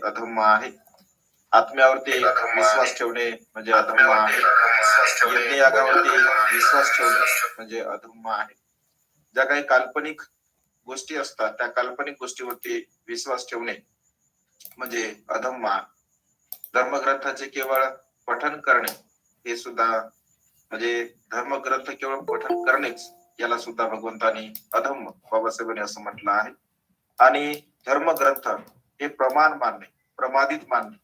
अधम्म आहे. आत्म्यावरती विश्वास ठेवणे म्हणजे अधम्म आहे. यज्ञयागावरती विश्वास ठेवणे म्हणजे अधम्म आहे. ज्या काही काल्पनिक गोष्टी असतात त्या काल्पनिक गोष्टीवरती विश्वास ठेवणे म्हणजे अधम्म. धर्मग्रंथाचे केवळ पठन करणे हे सुद्धा म्हणजे धर्मग्रंथ केवळ पठन करणेच याला सुद्धा भगवंतांनी अधम्म बाबासाहेबांनी असं म्हटलं आहे. आणि धर्मग्रंथ हे प्रमाण मानणे, प्रमादित मानणे,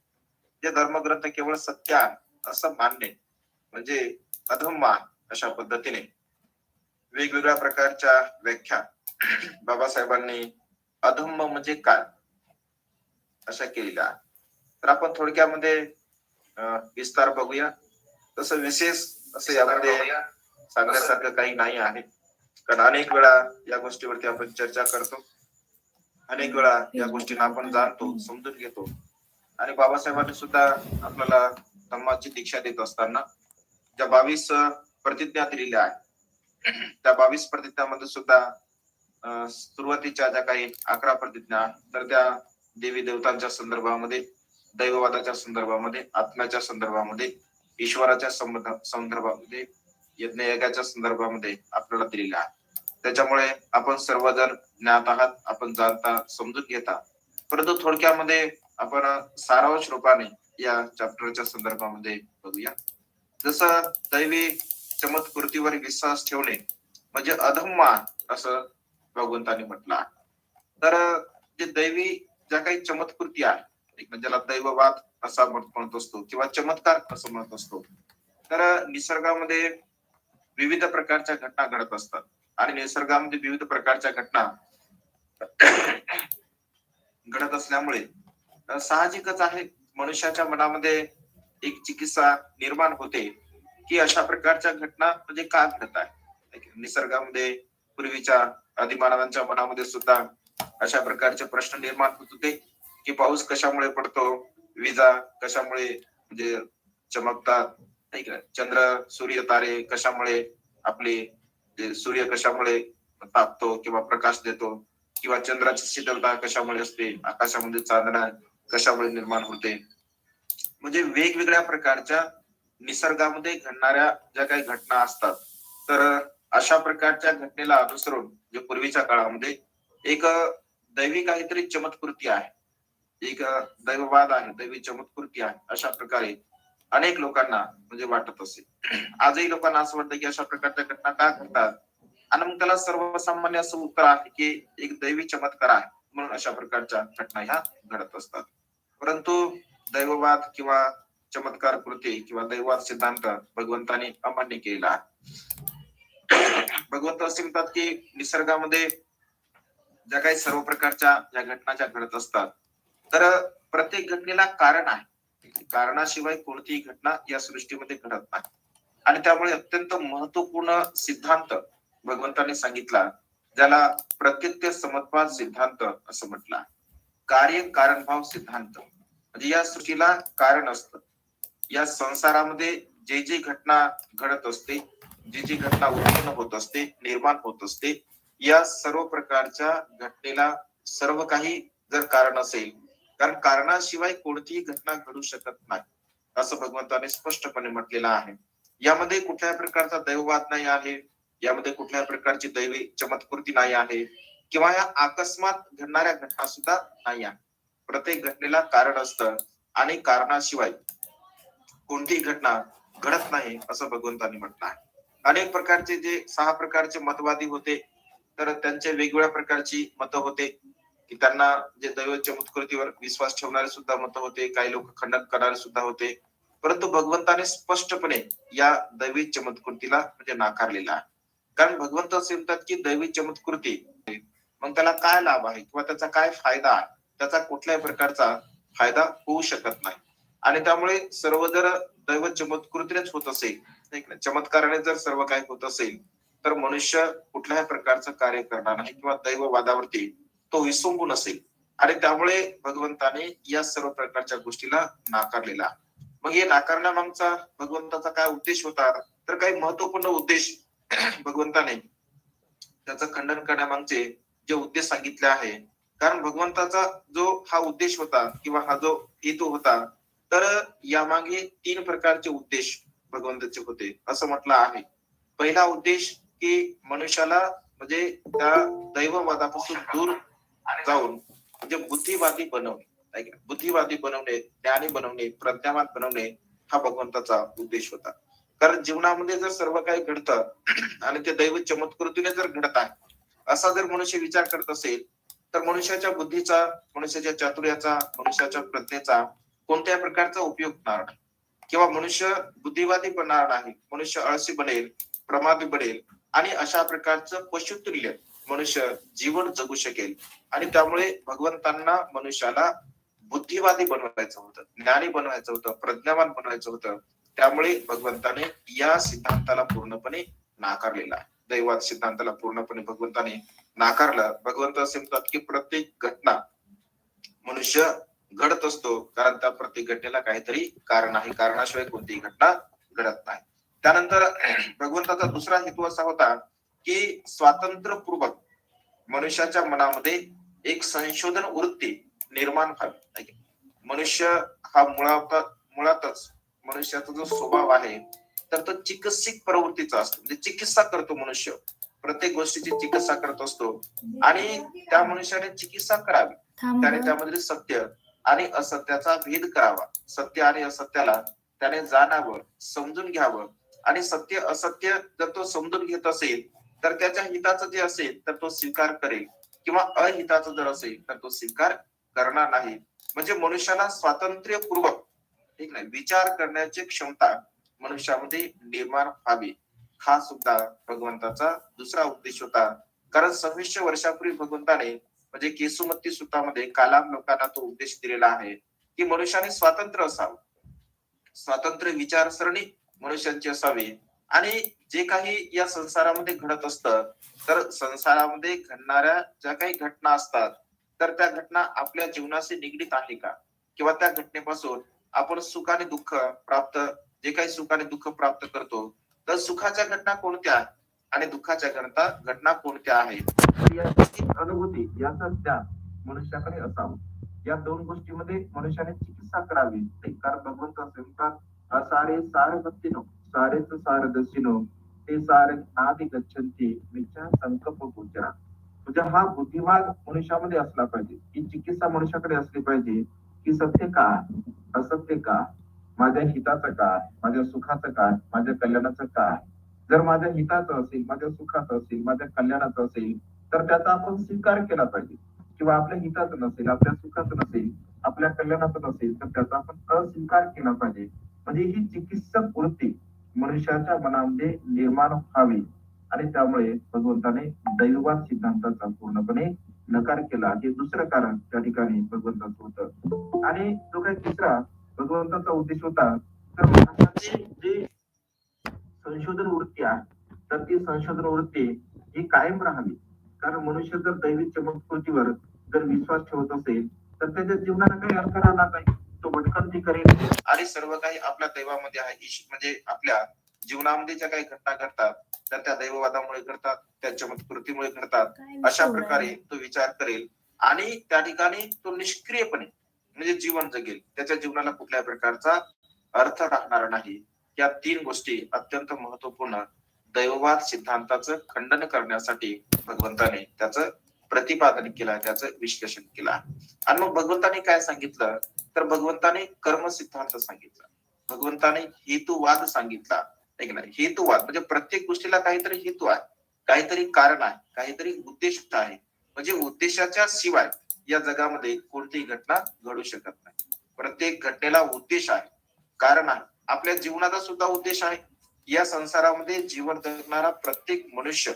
जे धर्मग्रंथ केवळ सत्य आहे असं मानणे म्हणजे अधम्म. अशा पद्धतीने वेगवेगळ्या प्रकारच्या व्याख्या बाबासाहेबांनी अधम्म म्हणजे काय अशा केलेल्या. तर आपण थोडक्यामध्ये विस्तार बघूया. तसं विशेष असं यामध्ये सांगण्यासारखं काही नाही आहे, कारण अनेक वेळा या गोष्टीवरती आपण चर्चा करतो, अनेक वेळा या गोष्टींना आपण जाणतो, समजून घेतो. आणि बाबासाहेबांनी सुद्धा आपल्याला धम्माची दीक्षा देत असताना ज्या 22 प्रतिज्ञा दिलेल्या आहेत त्या 22 प्रतिज्ञामध्ये सुद्धा सुरुवातीच्या ज्या काही 11 प्रतिज्ञा तर त्या देवी देवतांच्या संदर्भामध्ये, दैववादाच्या संदर्भामध्ये, आत्म्याच्या संदर्भामध्ये, ईश्वराच्या संदर्भामध्ये, यज्ञयागाच्या संदर्भामध्ये आपल्याला दिलेल्या आहे. त्याच्यामुळे आपण सर्वजण ज्ञात आहात, आपण जाणता, समजून घेता. परंतु थोडक्यामध्ये आपण सारांश रूपाने या चॅप्टरच्या संदर्भामध्ये बघूया. जसं दैवी चमत्कृतीवर विश्वास ठेवणे म्हणजे अधम्म असं भगवंतांनी म्हटलं आहे. तर जे दैवी ज्या काही चमत्कृती आहे, एक म्हणजे ज्याला दैववाद असा म्हणत असतो किंवा चमत्कार असं म्हणत असतो. तर निसर्गामध्ये विविध प्रकारच्या घटना घडत असतात आणि निसर्गामध्ये विविध प्रकारच्या घटना घडत असल्यामुळे साहजिकच आहे मनुष्याच्या मनामध्ये एक चिकित्सा निर्माण होते की अशा प्रकारच्या घटना म्हणजे का घडत आहे. निसर्गामध्ये पूर्वीच्या आदिमानवांच्या मनामध्ये सुद्धा अशा प्रकारचे प्रश्न निर्माण होत होते की पाऊस कशामुळे पडतो, विजा कशामुळे म्हणजे चमकतात, नाही का, चंद्र सूर्य तारे कशामुळे आपले सूर्य कशामुळे तापतो किंवा प्रकाश देतो, किंवा चंद्राची शीतलता कशामुळे असते, आकाशामध्ये चांदणा कशामुळे निर्माण होते. म्हणजे वेगवेगळ्या प्रकारच्या निसर्गामध्ये घडणाऱ्या ज्या काही घटना असतात तर अशा प्रकारच्या घटनेला अनुसरून जे पूर्वीच्या काळामध्ये एक दैवी काहीतरी चमत्कृती आहे, एक दैववाद आहे, दैवी चमत्कृती आहे, अशा प्रकारे अनेक लोकांना म्हणजे वाटत असेल. आजही लोकांना असं वाटतं की अशा प्रकारच्या घटना का घडतात आणि मग त्याला सर्वसामान्य असं उत्तर आहे की एक दैवी चमत्कार आहे म्हणून अशा प्रकारच्या घटना ह्या घडत असतात. परंतु दैववाद किंवा चमत्कार कृती किंवा दैववाद सिद्धांत भगवंताने अमान्य केलेला आहे. भगवंत असे म्हणतात की निसर्गामध्ये ज्या काही सर्व प्रकारच्या ज्या घटना ज्या घडत असतात तर प्रत्येक घटनेला कारण आहे, कारणाशिवाय कोणतीही घटना या सृष्टीमध्ये घडत नाही. आणि त्यामुळे अत्यंत महत्वपूर्ण सिद्धांत भगवंताने सांगितला ज्याला प्रत्यक्ष समत्वाद सिद्धांत असं म्हटलं. कार्य कारणभाव सिद्धांत म्हणजे या सृष्टीला कारण असतं, या संसारामध्ये जे जे घटना घडत असते, जी जी घटना उत्पन्न होत असते, निर्माण होत असते, या सर्व प्रकारच्या घटनेला सर्व काही जर कारण असेल, कारण कारणाशिवाय कोणतीही घटना घडू शकत नाही असं भगवंताने स्पष्टपणे म्हटलेलं आहे. यामध्ये कुठल्याही प्रकारचा दैववाद नाही आहे, यामध्ये कुठल्याही प्रकारची दैवी चमत्कृती नाही आहे किंवा या अकस्मात घडणाऱ्या घटना सुद्धा नाही आहे. प्रत्येक घटनेला कारण असतं आणि कारणाशिवाय कोणतीही घटना घडत नाही असं भगवंतांनी म्हटलं आहे. अनेक प्रकारचे जे 6 प्रकारचे मतवादी होते तर त्यांचे वेगवेगळ्या प्रकारची मतं होते की त्यांना जे दैव चमत्कृतीवर विश्वास ठेवणारे सुद्धा मतं होते, काही लोक खंडन करणारे सुद्धा होते. परंतु भगवंताने स्पष्टपणे या दैवी चमत्कृतीला म्हणजे नाकारलेला आहे. कारण भगवंत असे म्हणतात की दैवी चमत्कृती मग त्याला काय लाभ आहे किंवा त्याचा काय फायदा आहे, त्याचा कुठल्याही प्रकारचा फायदा होऊ शकत नाही. आणि त्यामुळे सर्व जर दैव चमत्कृतीनेच होत असेल, चमत्काराने जर सर्व काही होत असेल तर मनुष्य कुठल्याही प्रकारचं कार्य करणार नाही किंवा दैववादावरती तो विसंबून असेल. आणि त्यामुळे भगवंताने या सर्व प्रकारच्या गोष्टीला नाकारलेला. मग हे नाकारण्यामागचा भगवंताचा काय उद्देश होता, तर काही महत्वपूर्ण उद्देश भगवंताने त्याचं खंडन करण्यामागचे जे उद्देश सांगितले आहे कारण भगवंताचा जो हा उद्देश होता किंवा हा जो हेतू होता, तर यामागे 3 प्रकारचे उद्देश भगवंताचे होते असं म्हटलं आहे. पहिला उद्देश की मनुष्याला म्हणजे त्या दैववादापासून दूर जाऊन म्हणजे बुद्धिवादी बनवणे, नाही का? बुद्धिवादी बनवणे, ज्ञानी बनवणे, प्रज्ञावान बनवणे हा भगवंताचा उद्देश होता. कारण जीवनामध्ये जर सर्व काही घडतं आणि ते दैव चमत्कृतीने जर घडत आहे असा जर मनुष्य विचार करत असेल, तर मनुष्याच्या बुद्धीचा, मनुष्याच्या चातुर्याचा, मनुष्याच्या प्रज्ञेचा कोणत्या प्रकारचा उपयोग होणार नाही किंवा मनुष्य बुद्धिवादी बनणार नाही. मनुष्य आळशी बनेल, प्रमादी बनेल आणि अशा प्रकारचं पशुतुल्य मनुष्य जीवन जगू शकेल. आणि त्यामुळे भगवंतांना मनुष्याला बुद्धिवादी बनवायचं होतं, ज्ञानी बनवायचं होतं, प्रज्ञावान बनवायचं होतं. त्यामुळे भगवंताने या सिद्धांताला पूर्णपणे नाकारलेला आहे. दैवाद सिद्धांताला पूर्णपणे भगवंताने नाकारलं. भगवंत असे म्हणतात की प्रत्येक घटना मनुष्य घडत असतो, कारण त्या प्रत्येक घटनेला काहीतरी कारण आहे. कारणाशिवाय कोणतीही घटना घडत नाही. त्यानंतर भगवंताचा दुसरा हेतू असा होता की स्वातंत्र्यपूर्वक मनुष्याच्या मनामध्ये एक संशोधन वृत्ती निर्माण व्हावी. मनुष्य हा मुळातच मनुष्याचा जो स्वभाव आहे तर तो चिकित्सिक प्रवृत्तीचा असतो, म्हणजे चिकित्सा करतो मनुष्य, प्रत्येक गोष्टीची चिकित्सा करत असतो आणि त्या मनुष्याने चिकित्सा करावी. त्याने त्यामधील सत्य आणि असत्याचा भेद करावा. सत्य आणि असत्याला त्याने जाणावं, समजून घ्यावं आणि सत्य असत्य जर तो समजून घेत असेल तर त्याच्या हिताचं जे असेल तर तो स्वीकार करेल किंवा अहिताचं जर असेल तर तो स्वीकार करणार नाही. म्हणजे मनुष्याला स्वातंत्र्यपूर्वक ठीक नाही विचार करण्याची क्षमता मनुष्यामध्ये निर्माण व्हावी, हा सुद्धा भगवंताचा दुसरा उद्देश होता. कारण 2600 वर्षापूर्वी भगवंताने म्हणजे केसुमत्ती सुत्तामध्ये कालाम लोकांना तो उपदेश दिलेला आहे की मनुष्याने स्वातंत्र्य असावं, स्वातंत्र्य विचारसरणी मनुष्यांची असावी. आणि जे काही या संसारामध्ये घडत असतं तर संसारामध्ये घडणाऱ्या ज्या काही घटना असतात तर त्या घटना आपल्या जीवनाशी निगडीत आहे का, किंवा त्या घटनेपासून आपण सुख आणि दुःख प्राप्त, जे काही सुख आणि दुःख प्राप्त करतो तर सुखाच्या घटना कोणत्या आणि दुःखाच्या घटना कोणत्या आहेत याची अनुभूती, याचा ज्ञान मनुष्याकडे असावं. या दोन गोष्टीमध्ये मनुष्याने चिकित्सा करावी. कारण भगवंत असे म्हणतात, असारे सार भक्तीनो सारेच सार दशिनो ते सार आदि गच्छन्ति मिथ्या संकल्प गोचरा. म्हणजे हा बुद्धिमान मनुष्यामध्ये असला पाहिजे, ही चिकित्सा मनुष्याकडे असली पाहिजे की सत्य काय, असत्य काय, माझ्या हिताचं काय, माझ्या सुखाचं काय, माझ्या कल्याणाचं काय. जर माझ्या हिताचं असेल, माझ्या सुखाचं असेल, माझ्या कल्याणाचं असेल तर त्याचा आपण स्वीकार केला पाहिजे. किंवा आपल्या हिताचं नसेल, आपल्या सुखाचं नसेल, आपल्या कल्याणाचं नसेल तर त्याचा आपण अस्वीकार केला पाहिजे. म्हणजे ही चिकित्सक वृत्ती मनुष्याच्या मनामध्ये निर्माण व्हावी. आणि त्यामुळे भगवंताने दैववाद सिद्धांताचा पूर्णपणे नकार केला. हे दुसरं कारण त्या ठिकाणी भगवंताचं होतं. आणि जो काही तिसरा भगवंताचा उद्देश होता तर मनुष्याची जी संशोधन वृत्ती आहे तर ती संशोधन वृत्ती ही कायम राहावी. कारण मनुष्य जर दैवी चमत्कृतीवर जर विश्वास ठेवत असेल तर त्याच्या जीवनाला काही अर्थ राहणार नाही. तो भटकंती करेल आणि सर्व काही आपल्या दैवामध्ये आहे, म्हणजे आपल्या जीवनामध्ये ज्या काही घटना घडतात तर त्या दैववादामुळे घडतात, त्या चमत्कृतीमुळे घडतात. अशा प्रकारे तो विचार करेल आणि त्या ठिकाणी तो निष्क्रियपणे म्हणजे जीवन जगेल, त्याच्या जीवनाला कुठल्याही प्रकारचा अर्थ राहणार नाही. या 3 गोष्टी अत्यंत महत्वपूर्ण दैववाद सिद्धांताचं खंडन करण्यासाठी भगवंताने त्याचं प्रतिपादन केलं, त्याचं विश्लेषण केलं. आणि मग भगवंताने काय सांगितलं तर भगवंताने कर्म सिद्धांत सांगितला, भगवंताने हेतुवाद सांगितला. हेतुवाद म्हणजे प्रत्येक गोष्टीला काहीतरी हेतू आहे, काहीतरी कारण आहे, काहीतरी उद्देश आहे. म्हणजे उद्देशाच्या शिवाय या जगामध्ये कोणतीही घटना घडू शकत नाही. प्रत्येक घटनेला उद्देश आहे, कारण आहे. आपल्या जीवनाचा सुद्धा उद्देश आहे. या संसारामध्ये जीवन जगणारा प्रत्येक मनुष्य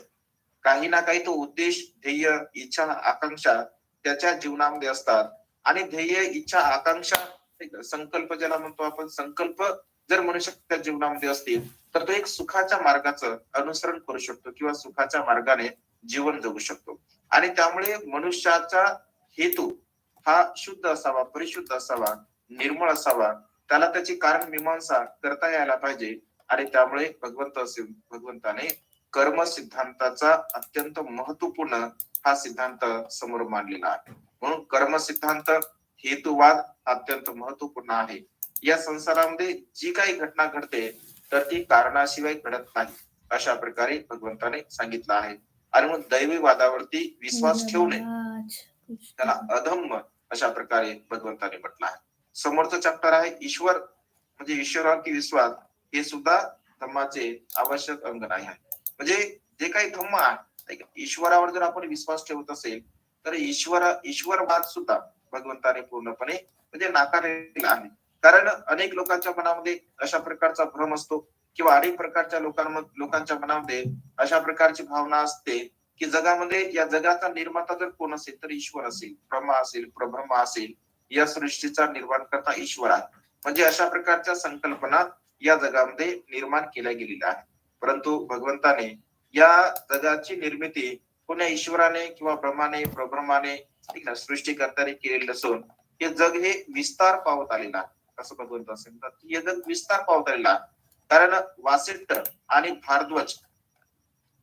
काही ना काही तो उद्देश, ध्येय, इच्छा, आकांक्षा त्याच्या जीवनामध्ये असतात. आणि ध्येय, इच्छा, आकांक्षा, संकल्प ज्याला म्हणतो आपण, संकल्प जर मनुष्याच्या जीवनामध्ये असतील तर तो एक सुखाच्या मार्गाचं अनुसरण करू शकतो किंवा सुखाच्या मार्गाने जीवन जगू शकतो. आणि त्यामुळे मनुष्याचा हेतू हा शुद्ध असावा, परिशुद्ध असावा, निर्मळ असावा, त्याला त्याची कारण मीमांसा करता यायला पाहिजे. आणि त्यामुळे भगवंताने कर्म सिद्धांताचा अत्यंत महत्वपूर्ण हा सिद्धांत समोर मांडलेला आहे. म्हणून कर्म सिद्धांत, हेतुवाद अत्यंत महत्वपूर्ण आहे. या संसारामध्ये जी काही घटना घडते तर ती कारणाशिवाय घडत नाही, अशा प्रकारे भगवंताने सांगितलं आहे. आणि मग दैवीवादावरती विश्वास ठेवू नये, त्याला अधम्म अशा प्रकारे भगवंताने म्हटलं आहे. समोरचं चॅप्टर आहे ईश्वर, म्हणजे ईश्वरावरती विश्वास, हे सुद्धा धम्माचे आवश्यक अंग नाही आहे. म्हणजे जे काही धम्म आहे, ईश्वरावर जर आपण विश्वास ठेवत असेल तर ईश्वरवाद सुद्धा भगवंताने पूर्णपणे म्हणजे नाकारलेला आहे. कारण अनेक लोकांच्या मनामध्ये अशा प्रकारचा भ्रम असतो, किंवा अनेक प्रकारच्या लोकांच्या मनामध्ये अशा प्रकारची भावना असते की जगामध्ये, या जगाचा निर्माता जर कोण असेल तर ईश्वर असेल, ब्रह्मा असेल, प्रब्रह्मा असेल, या सृष्टीचा निर्माण करता ईश्वर आहे. म्हणजे अशा प्रकारच्या संकल्पना या जगामध्ये निर्माण केल्या गेलेल्या आहेत. परंतु भगवंताने या जगाची निर्मिती कोण्या ईश्वराने किंवा ब्रह्माने, प्रब्रह्माने, सृष्टीकर्त्याने केलेलं नसून हे जग हे विस्तार पावत आलेलं आहे, असं भगवंत असे म्हणतात की हे जग विस्तार पावत आलेलं आहे. कारण वासिष्ठ आणि भारद्वाज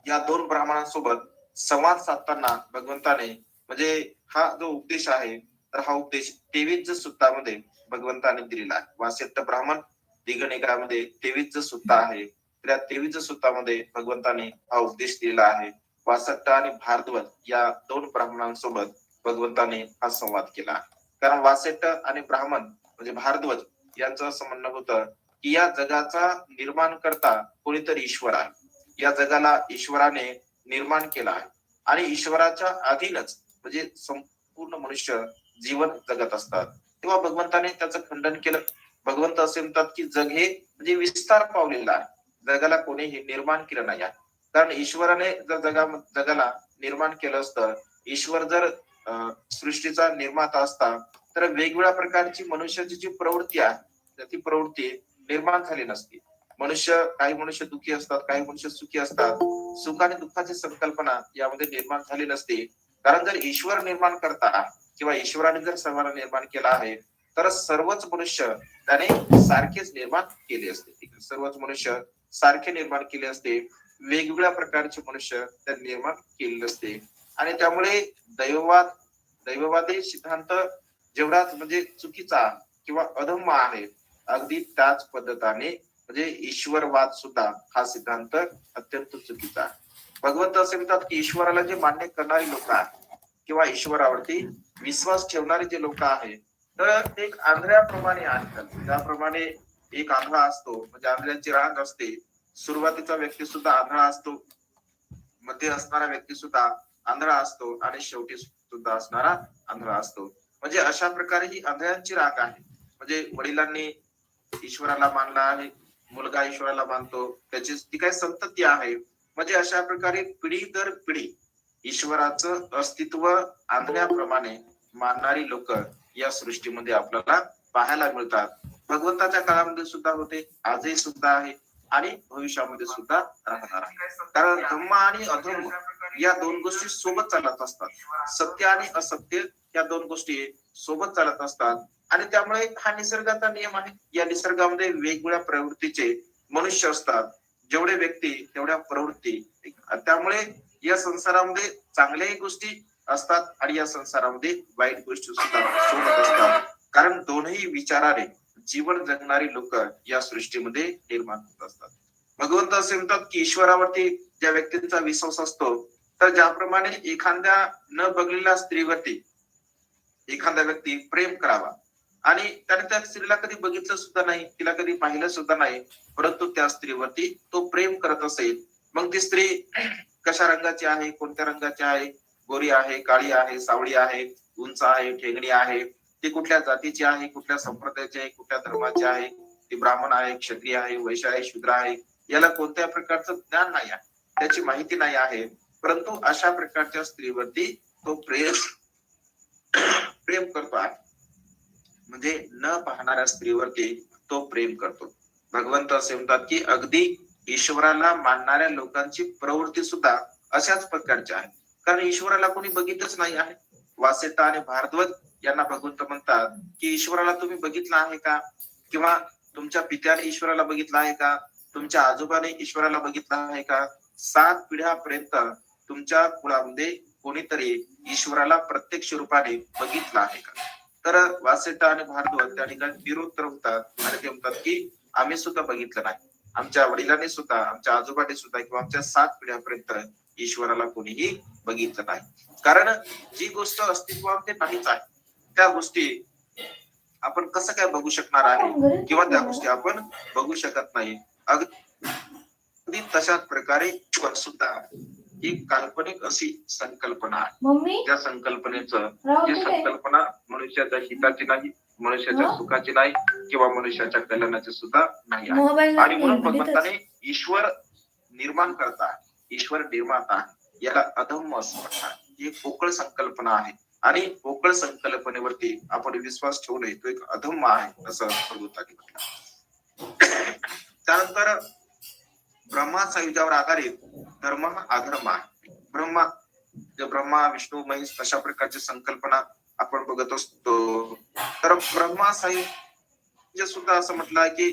या दोन ब्राह्मणांसोबत संवाद साधताना भगवंताने म्हणजे हा जो उपदेश आहे तर हा उपदेश 23 सूक्तामध्ये भगवंताने दिलेला आहे. वासिष्ठ ब्राह्मण दिगणिकामध्ये 23 सूक्त आहे. त्या 23 सूक्तामध्ये भगवंताने हा उपदेश दिलेला आहे. वासिष्ठ आणि भारद्वाज या दोन ब्राह्मणांसोबत भगवंताने हा संवाद केला. कारण वासिष्ठ आणि ब्राह्मण म्हणजे भारद्वाज यांचं असं म्हणणं होतं की या जगाचा निर्माण करता कोणीतरी ईश्वर आहे. या जगाला ईश्वराने निर्माण केला आहे आणि ईश्वराच्या अधीनच म्हणजे संपूर्ण मनुष्य जीवन जगत असतात. तेव्हा भगवंताने त्याचं खंडन केलं. भगवंत असे म्हणतात की जग हे म्हणजे विस्तार पावलेला आहे, जगाला कोणीही निर्माण केलं नाही आहे. कारण ईश्वराने जर जगाला निर्माण केलं असतं, ईश्वर जर सृष्टीचा निर्माता असता तर वेगवेगळ्या प्रकारची मनुष्याची जी प्रवृत्ती आहे ती प्रवृत्ती निर्माण झाली नसती. काही मनुष्य दुःखी असतात, काही मनुष्य सुखी असतात. सुख आणि दुःखाची संकल्पना यामध्ये निर्माण झाली नसते. कारण जर ईश्वर निर्माण करता किंवा ईश्वराने जर सर्वांना निर्माण केला आहे तर सर्वच मनुष्य त्याने सारखेच निर्माण केले असते. सर्वच मनुष्य सारखे निर्माण केले असते, वेगवेगळ्या प्रकारचे मनुष्य त्याने निर्माण केले असते. आणि त्यामुळे दैववादी सिद्धांत जेवढाच म्हणजे चुकीचा किंवा अधम्म आहे, अगदी त्याच पद्धतीने म्हणजे ईश्वरवाद सुद्धा हा सिद्धांत अत्यंत चुकीचा आहे. भगवंत असे म्हणतात की ईश्वराला जे मान्य करणारी लोक आहेत किंवा ईश्वरावरती विश्वास ठेवणारे जे लोक आहेत तर ते एक आंधळ्याप्रमाणे आहेत. त्याप्रमाणे एक आंधळा असतो म्हणजे आंधळ्यांची रांग असते. सुरुवातीचा व्यक्ती सुद्धा आंधळा असतो, मध्ये असणारा व्यक्ती सुद्धा आंधळा असतो आणि शेवटी सुद्धा असणारा आंधळा असतो. म्हणजे अशा प्रकारे ही आंधळ्यांची रांग आहे. म्हणजे वडिलांनी ईश्वराला मानला आहे, मुलगा ईश्वराला मानतो, त्याची ती काय संतती आहे. म्हणजे अशा प्रकारे पिढी दर पिढी ईश्वराचं अस्तित्व आंधळ्याप्रमाणे मानणारी लोक या सृष्टीमध्ये आपल्याला पाहायला मिळतात. भगवंताच्या काळामध्ये सुद्धा होते, आजही सुद्धा आहे आणि भविष्यामध्ये सुद्धा राहणार आहे. कारण धम्म आणि अधम्म या दोन गोष्टी सोबत चालत असतात. सत्य आणि असत्य या दोन गोष्टी सोबत चालत असतात. आणि त्यामुळे हा निसर्गाचा नियम आहे. या निसर्गामध्ये वेगवेगळ्या प्रवृत्तीचे मनुष्य असतात. जेवढे व्यक्ती तेवढ्या प्रवृत्ती. त्यामुळे या संसारामध्ये चांगल्याही गोष्टी असतात आणि या संसारामध्ये वाईट गोष्टी सुद्धा सोबत असतात. कारण दोन्ही विचाराने जीवन जगणारी लोक या सृष्टीमध्ये निर्माण होत असतात. भगवंत असे म्हणतात की ईश्वरावरती ज्या व्यक्तींचा विश्वास असतो तर ज्याप्रमाणे एखाद्या न बघलेल्या स्त्रीवरती एखादा व्यक्ती प्रेम करावा आणि त्याने त्या स्त्रीला कधी बघितलं सुद्धा नाही, तिला कधी पाहिलं सुद्धा नाही, परंतु त्या स्त्रीवरती तो प्रेम करत असेल, मग ती स्त्री कशा रंगाची आहे, कोणत्या रंगाची आहे, गोरी आहे, काळी आहे, सावळी आहे, उंच आहे, ठेंगणी आहे, ती कुठल्या जातीची आहे, कुठल्या संप्रदायाची आहे, कुठल्या धर्माची आहे, ती ब्राह्मण आहे, क्षत्रिय आहे, वैश्य आहे, शूद्र आहे, याला कोणत्या प्रकारचं ज्ञान नाही आहे, त्याची माहिती नाही आहे, परंतु अशा प्रकारच्या स्त्रीवरती तो प्रेम करतो आहे. म्हणजे न पाहणाऱ्या स्त्रीवरती तो प्रेम करतो. भगवंत असे म्हणतात की अगदी ईश्वराला मानणाऱ्या लोकांची प्रवृत्ती सुद्धा अशाच प्रकारची आहे. कारण ईश्वराला कोणी बघितलंच नाही आहे. वासिष्ठ आणि भारद्वाज यांना भगवंत म्हणतात की ईश्वराला तुम्ही बघितलं आहे का, किंवा तुमच्या पित्याने ईश्वराला बघितलं आहे का, तुमच्या आजोबाने ईश्वराला बघितलं आहे का. 7 पिढ्यापर्यंत तुमच्या कुळामध्ये कोणीतरी ईश्वराला प्रत्यक्ष रूपाने बघितलं आहे का? तर वासेटा आणि भारद्वाज त्या ठिकाणी निरुत्तर होतात आणि ते म्हणतात की आम्ही सुद्धा बघितलं नाही. आमच्या वडिलांनी सुद्धा, आमच्या आजोबांनी सुद्धा किंवा आमच्या 7 पिढ्यापर्यंत ईश्वराला कोणीही बघितलं नाही. कारण जी गोष्ट अस्तित्वामध्ये नाहीच आहे त्या गोष्टी आपण कसं काय बघू शकणार आहे किंवा त्या गोष्टी आपण बघू शकत नाही. अगदी तशाच प्रकारे ईश्वर सुद्धा एक काल्पनिक अशी संकल्पना आहे. त्या संकल्पनेचं जी संकल्पना मनुष्याच्या हिताची नाही, मनुष्याच्या सुखाची नाही किंवा मनुष्याच्या कल्याणाची सुद्धा नाही आहे. आणि म्हणून भगवंताने ईश्वर निर्माण करता, ईश्वर निर्माता याला अधम्म असं म्हणतात. ही एक पोकळ संकल्पना आहे आणि पोकळ संकल्पनेवरती आपण विश्वास ठेवू नये, तो एक अधम्म आहे असं भगवंताने म्हटलं. त्यानंतर ब्रह्माचा युजावर आधारित धर्म हा अधर्म आहे. ब्रह्मा विष्णू महेश अशा प्रकारची संकल्पना आपण बघत असतो. तर ब्रह्मा साहित्य सुद्धा असं म्हटलं की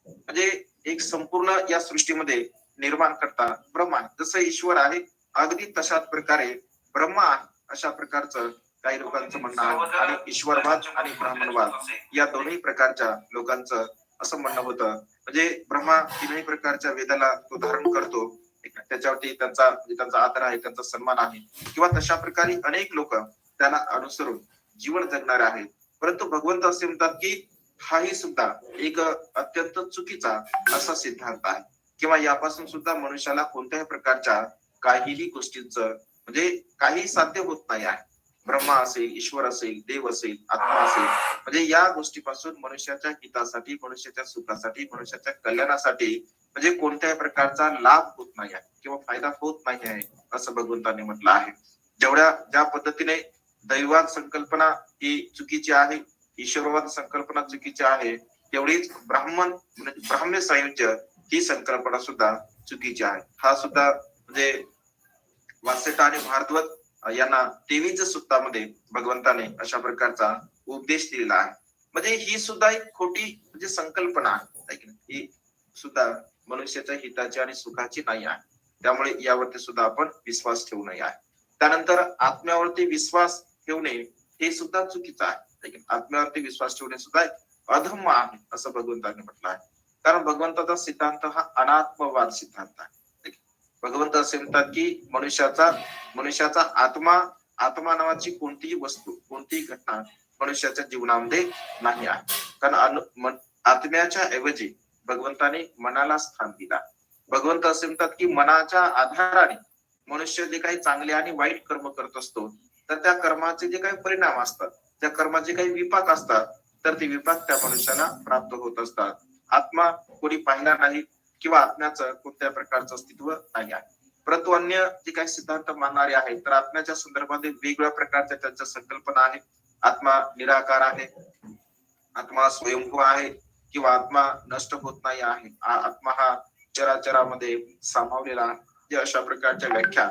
म्हणजे एक संपूर्ण या सृष्टीमध्ये निर्माण करता ब्रह्मा आहे. जसं ईश्वर आहे अगदी तशाच प्रकारे ब्रह्मा आहे अशा प्रकारचं काही लोकांचं म्हणणं आहे. आणि ईश्वरवाद आणि ब्राह्मणवाद या दोन्ही प्रकारच्या लोकांचं असं म्हणणं होतं. म्हणजे ब्रह्मा तीनही प्रकारच्या वेदाला तो धारण करतो, त्याच्यावरती त्यांचा आदर आहे, त्यांचा सन्मान आहे किंवा तशा प्रकारे अनेक लोक त्याला अनुसरून जीवन जगणारे आहेत. परंतु भगवंत असे म्हणतात की हाही सुद्धा एक अत्यंत चुकीचा असा सिद्धांत आहे किंवा यापासून सुद्धा मनुष्याला कोणत्याही प्रकारच्या काहीही गोष्टींचं म्हणजे काही साध्य होत नाही आहे. ब्रह्मा असेल, ईश्वर असेल, देव असेल, आत्मा असेल, म्हणजे या गोष्टीपासून मनुष्याच्या हितासाठी, मनुष्याच्या सुखासाठी, मनुष्याच्या कल्याणासाठी म्हणजे कोणत्याही प्रकारचा लाभ होत नाही आहे किंवा फायदा होत नाही आहे असं भगवंतांनी म्हटलं आहे. ज्या पद्धतीने दैवाद संकल्पना ही चुकीची आहे, ईश्वरवाद संकल्पना चुकीची आहे, तेवढीच ब्राह्म्य सायुज्य ही संकल्पना सुद्धा चुकीची आहे. हा सुद्धा म्हणजे वासेटा आणि भारद्वाज यांना 23 सूक्तामध्ये भगवंताने अशा प्रकारचा उपदेश दिलेला आहे. म्हणजे ही सुद्धा एक खोटी म्हणजे संकल्पना आहे, ही सुद्धा मनुष्याच्या हिताची आणि सुखाची नाही आहे. त्यामुळे यावरती सुद्धा आपण विश्वास ठेवू नये आहे. त्यानंतर आत्म्यावरती विश्वास ठेवणे हे सुद्धा चुकीचं आहे. आत्म्यावरती विश्वास ठेवणे सुद्धा अधम्म आहे असं भगवंताने म्हटलं आहे. कारण भगवंताचा सिद्धांत हा अनात्मवाद सिद्धांत आहे. भगवंत असे म्हणतात की मनुष्याचा आत्मा नावाची कोणतीही वस्तू, कोणतीही घटना मनुष्याच्या जीवनामध्ये नाही आहे. कारण आत्म्याच्या ऐवजी भगवंताने मनाला स्थान दिला. भगवंत असे म्हणतात की मनाच्या आधाराने मनुष्य जे काही चांगले आणि वाईट कर्म करत असतो तर त्या कर्माचे जे काही परिणाम असतात, त्या कर्माचे काही विपाक असतात, तर ते विपाक त्या मनुष्याला प्राप्त होत असतात. आत्मा कोणी पाहिला नाही किंवा आत्म्याचं कोणत्या प्रकारचं अस्तित्व नाही आहे. परंतु अन्य जे काही सिद्धांत मानणारे आहेत तर आत्म्याच्या संदर्भात वेगवेगळ्या प्रकारच्या त्यांच्या संकल्पना आहेत. आत्मा निराकार आहे, आत्मा स्वयंभू आहे किंवा आत्मा नष्ट होत नाही आहे, आत्मा हा चराचरामध्ये सामावलेला आहे. अशा प्रकारच्या व्याख्या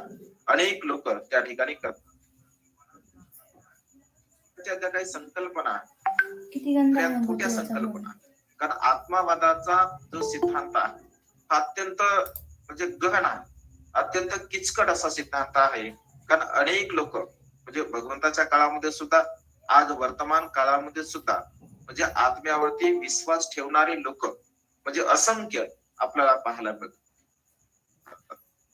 अनेक लोक त्या ठिकाणी करतात. त्या काही संकल्पना खोट्या संकल्पना. कारण आत्मावादाचा जो सिद्धांत आहे हा अत्यंत म्हणजे गहन आहे, अत्यंत किचकट असा सिद्धांत आहे. कारण अनेक लोक म्हणजे भगवंताच्या काळामध्ये सुद्धा, आज वर्तमान काळामध्ये सुद्धा म्हणजे आत्म्यावरती विश्वास ठेवणारे लोक म्हणजे असंख्य आपल्याला पाहायला मिळतात.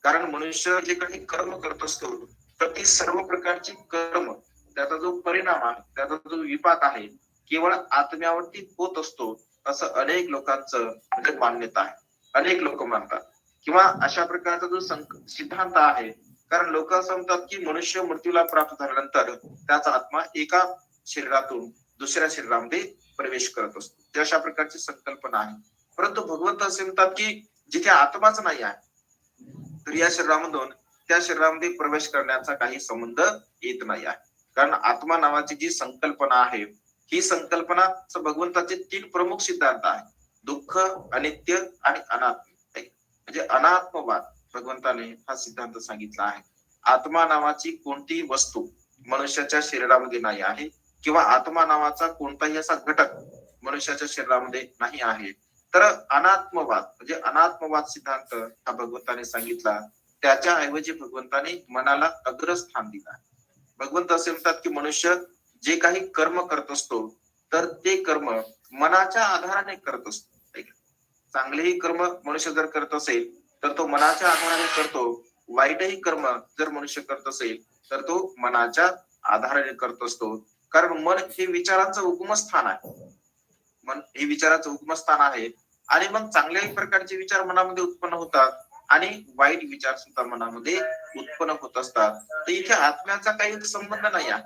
कारण मनुष्य जे काही कर्म करत असतो तर ती सर्व प्रकारची कर्म, त्याचा जो परिणाम आहे, त्याचा जो विपाक आहे, केवळ आत्म्यावरती होत असतो असं अनेक लोकांचं म्हणजे मान्यता आहे. अनेक लोक मानतात किंवा अशा प्रकारचा जो सिद्धांत आहे. कारण लोक असं म्हणतात की मनुष्य मृत्यूला प्राप्त झाल्यानंतर त्याचा आत्मा एका शरीरातून दुसऱ्या शरीरामध्ये प्रवेश करत असतो. ते अशा प्रकारची संकल्पना आहे. परंतु भगवंत असे म्हणतात की जिथे आत्माच नाही आहे तर या शरीरामधून त्या शरीरामध्ये प्रवेश करण्याचा काही संबंध येत नाही आहे. कारण आत्मा नावाची जी संकल्पना आहे ही संकल्पना भगवंताचे 3 प्रमुख सिद्धांत आहे: दुःख, अनित्य आणि अनात्म. म्हणजे अनात्मवाद भगवंताने हा सिद्धांत सांगितला आहे. आत्मा नावाची कोणतीही वस्तू मनुष्याच्या शरीरामध्ये नाही आहे किंवा आत्मा नावाचा कोणताही असा घटक मनुष्याच्या शरीरामध्ये नाही आहे. तर अनात्मवाद म्हणजे अनात्मवाद सिद्धांत हा भगवंताने सांगितला त्याच्या ऐवजी भगवंताने मनाला अग्रस्थान दिलं आहे. भगवंत असे म्हणतात की मनुष्य जे काही कर्म करत असतो तर ते कर्म मनाच्या आधाराने करत असतो. चांगलेही कर्म मनुष्य जर करत असेल तर तो मनाच्या आधाराने करतो, वाईटही कर्म जर मनुष्य करत असेल तर तो मनाच्या आधाराने करत असतो. कारण मन हे विचारांचं उगमस्थान आहे. मन हे विचाराचं उगमस्थान आहे आणि मग चांगल्याही प्रकारचे विचार मनामध्ये उत्पन्न होतात आणि वाईट विचार सुद्धा मनामध्ये उत्पन्न होत असतात. तर इथे आत्म्याचा काही संबंध नाही आहे.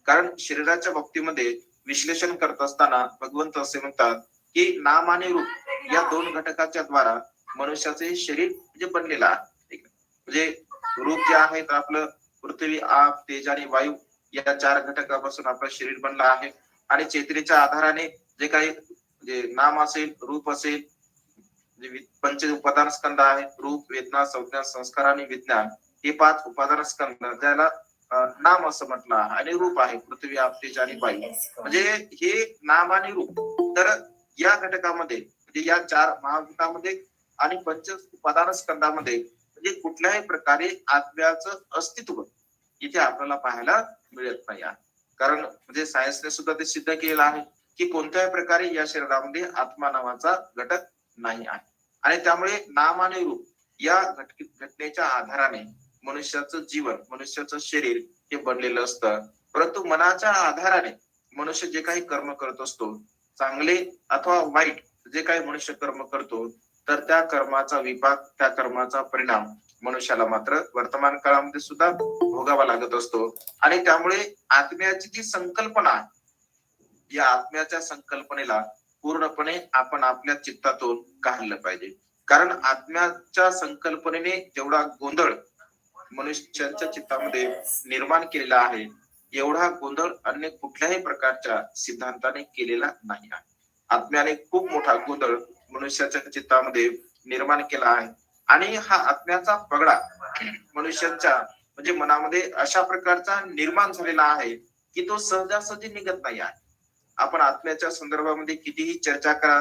कारण शरीराच्या बाबतीमध्ये विश्लेषण करत असताना भगवंत असे म्हणतात की नाम आणि रूप या दोन घटकाच्या द्वारा मनुष्याचे शरीर म्हणजे बनलेलं आहे. म्हणजे रूप जे आहे तर आपलं पृथ्वी, आप, तेज आणि वायू या चार घटकापासून आपलं शरीर बनलं आहे. आणि चेतनेच्या आधाराने जे काही म्हणजे नाम असेल, रूप असेल, म्हणजे पंच उपादान स्कंद आहे, रूप, वेदना, संज्ञा, संस्कार आणि विज्ञान हे पाच उपादान स्कंद ज्याला नाम असं म्हटलं आहे आणि रूप आहे पृथ्वी, आप, तेज आणि वायू. म्हणजे हे नाम आणि रूप तर या घटकामध्ये म्हणजे या चार महाभूतामध्ये आणि पंच उपादान स्कंदामध्ये म्हणजे कुठल्याही प्रकारे आत्म्याचं अस्तित्व इथे आपल्याला पाहायला मिळत नाही आहे. कारण म्हणजे सायन्सने सुद्धा ते सिद्ध केलेलं आहे की कोणत्याही प्रकारे या शरीरामध्ये आत्मा नावाचा घटक नाही आहे. आणि त्यामुळे नाम आणि रूप या घटनेच्या आधाराने मनुष्याचं जीवन, मनुष्याचं शरीर हे बनलेलं असतं. परंतु मनाच्या आधाराने मनुष्य जे काही कर्म करत असतो, चांगले अथवा वाईट जे काही मनुष्य कर्म करतो तर त्या कर्माचा विपाक, त्या कर्माचा परिणाम मनुष्याला मात्र वर्तमान काळामध्ये सुद्धा भोगावा लागत असतो. आणि त्यामुळे आत्म्याची जी संकल्पना आहे, या आत्म्याच्या संकल्पनेला पूर्णपणे आपण आपल्या चित्तातून काढलं पाहिजे. कारण आत्म्याच्या संकल्पनेने जेवढा गोंधळ मनुष्यांच्या चित्तामध्ये निर्माण केलेला आहे एवढा गोंधळ अन्य कुठल्याही प्रकारच्या सिद्धांताने केलेला नाही आहे. आत्म्याने खूप मोठा गोंधळ मनुष्याच्या चित्तामध्ये निर्माण केला आहे आणि हा आत्म्याचा पगडा मनुष्यांच्या म्हणजे मनामध्ये अशा प्रकारचा निर्माण झालेला आहे की तो सहजासहजी निघत नाही आहे. आपण आत्म्याच्या संदर्भामध्ये कितीही चर्चा करा,